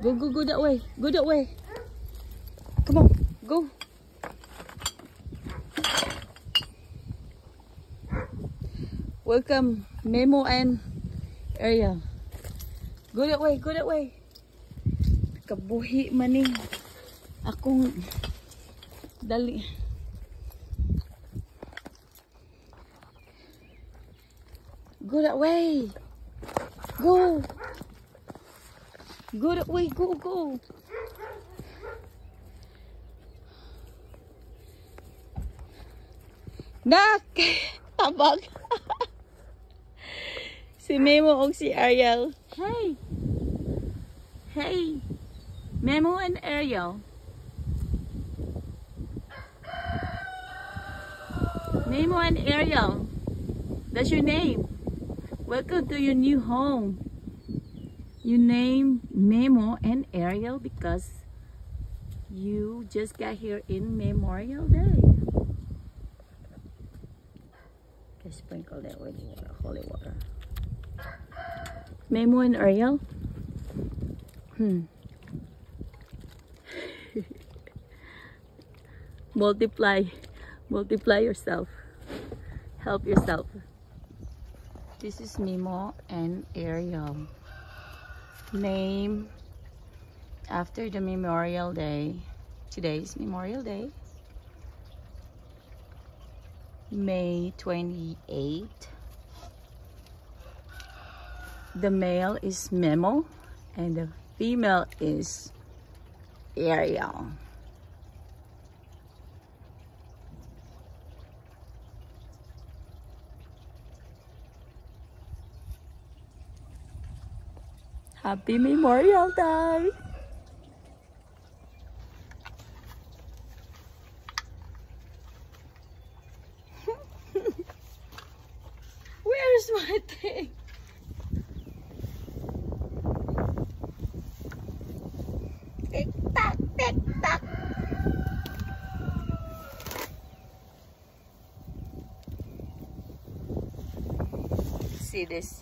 Go, go, go that way. Go that way. Come on, go. Welcome, Memo and Ariel. Go that way, go that way. Kabuhi maning akong dali. Go that way. Go. Go that way, go, go. Nak! Tabag. Si Memo o si Ariel. Hey! Hey! Memo and Ariel. Memo and Ariel. That's your name. Welcome to your new home. You name Memo and Ariel because you just got here in Memorial Day. Okay, sprinkle that with holy water. Memo and Ariel. Multiply yourself. Help yourself. This is Memo and Ariel. Name after the Memorial Day. Today is Memorial Day. May 28. The male is Memo and the female is Ariel. Happy Memorial Day! Where's my thing? Tick tock, tick tock. See this?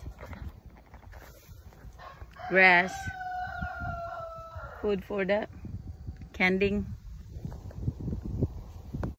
Grass. Food for the canding.